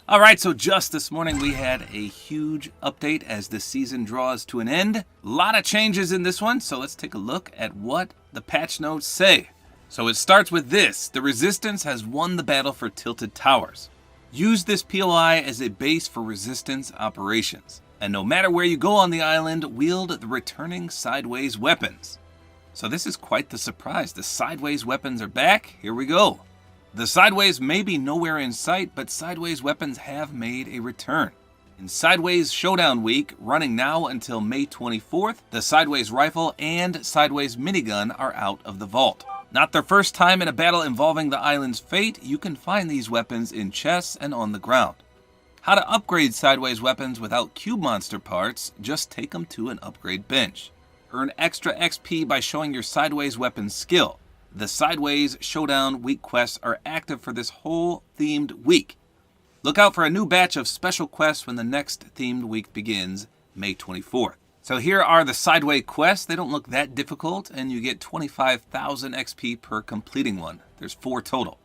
Alright, so just this morning we had a huge update as the season draws to an end. A lot of changes in this one, so let's take a look at what the patch notes say. So it starts with this: the Resistance has won the battle for Tilted Towers. Use this POI as a base for Resistance operations. And no matter where you go on the island, wield the returning sideways weapons. So this is quite the surprise. The sideways weapons are back. Here we go. The sideways may be nowhere in sight, but sideways weapons have made a return. In Sideways Showdown Week, running now until May 24th, the sideways rifle and sideways minigun are out of the vault. Not their first time in a battle involving the island's fate, you can find these weapons in chests and on the ground. How to upgrade sideways weapons without cube monster parts: just take them to an upgrade bench. Earn extra XP by showing your sideways weapons skill. The Sideways Showdown Week quests are active for this whole themed week. Look out for a new batch of special quests when the next themed week begins, May 24th. So here are the Sideways quests. They don't look that difficult, and you get 25,000 XP per completing one. There's 4 total.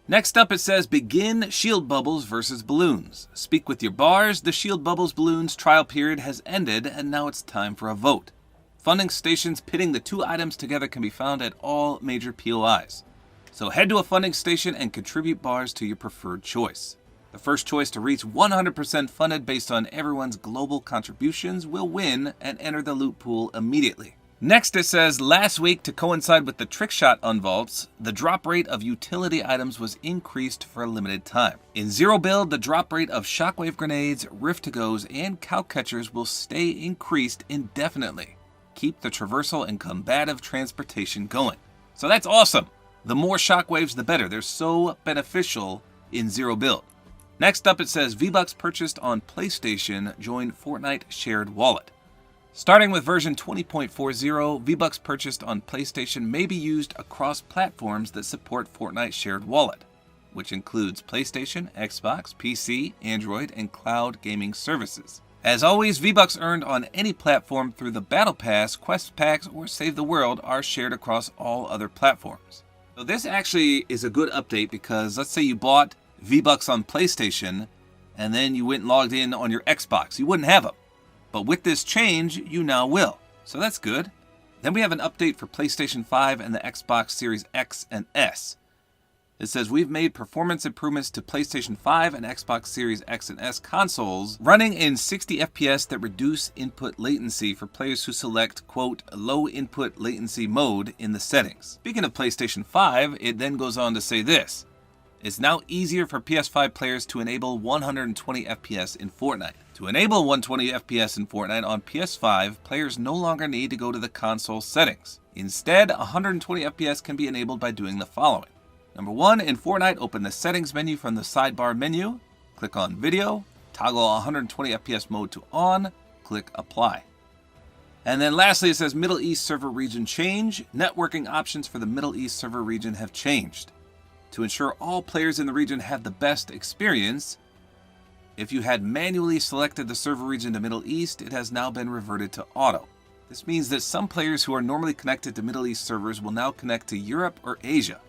Next up it says, begin Shield Bubbles versus Balloons. Speak with your bars. The Shield Bubbles Balloons trial period has ended, and now it's time for a vote. Funding stations pitting the 2 items together can be found at all major POIs. So head to a funding station and contribute bars to your preferred choice. The first choice to reach 100% funded based on everyone's global contributions will win and enter the loot pool immediately. Next it says, last week, to coincide with the trickshot unvaults, the drop rate of utility items was increased for a limited time. In Zero Build, the drop rate of shockwave grenades, rift-to-goes, and cow catchers will stay increased indefinitely. Keep the traversal and combative transportation going. So that's awesome. The more shockwaves, the better. They're so beneficial in Zero Build. Next up it says, V-Bucks purchased on PlayStation join Fortnite Shared Wallet. Starting with version 20.40, V-Bucks purchased on PlayStation may be used across platforms that support Fortnite Shared Wallet, which includes PlayStation, Xbox, PC, Android, and cloud gaming services. As always, V-Bucks earned on any platform through the Battle Pass, Quest Packs, or Save the World are shared across all other platforms. So this actually is a good update because let's say you bought V-Bucks on PlayStation and then you went and logged in on your Xbox. You wouldn't have them. But with this change, you now will. So that's good. Then we have an update for PlayStation 5 and the Xbox Series X and S. It says, we've made performance improvements to PlayStation 5 and Xbox Series X and S consoles running in 60 FPS that reduce input latency for players who select, quote, low input latency mode in the settings. Speaking of PlayStation 5, it then goes on to say this: it's now easier for PS5 players to enable 120 FPS in Fortnite. To enable 120 FPS in Fortnite on PS5, players no longer need to go to the console settings. Instead, 120 FPS can be enabled by doing the following. Number 1, in Fortnite, open the settings menu from the sidebar menu, click on video, toggle 120 FPS mode to on, click apply. And then lastly, it says Middle East server region change. Networking options for the Middle East server region have changed. To ensure all players in the region have the best experience, if you had manually selected the server region to Middle East, it has now been reverted to auto. This means that some players who are normally connected to Middle East servers will now connect to Europe or Asia.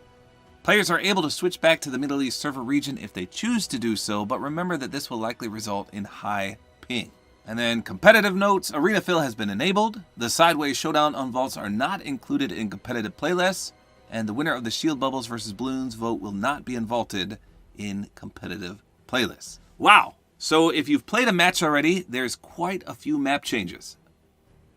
Players are able to switch back to the Middle East server region if they choose to do so, but remember that this will likely result in high ping. And then competitive notes: Arena Fill has been enabled, the Sideways Showdown unvaults are not included in competitive playlists, and the winner of the Shield Bubbles vs. Balloons vote will not be unvaulted in competitive playlists. Wow! So if you've played a match already, there's quite a few map changes.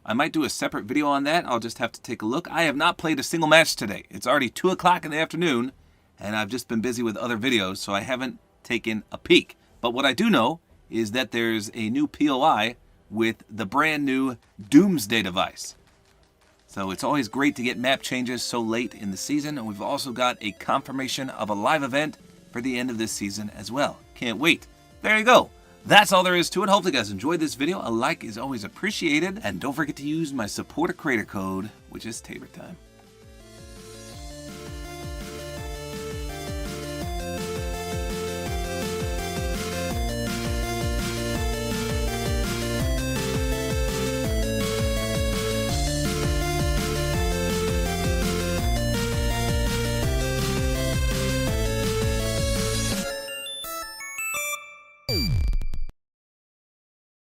I might do a separate video on that. I'll just have to take a look. I have not played a single match today. It's already 2 o'clock in the afternoon, and I've just been busy with other videos, so I haven't taken a peek. But what I do know is that there's a new POI with the brand new Doomsday device. So it's always great to get map changes so late in the season, and we've also got a confirmation of a live event for the end of this season as well. Can't wait. There you go. That's all there is to it. Hopefully you guys enjoyed this video. A like is always appreciated, and don't forget to use my Support-A-Creator Code, which is tabortime.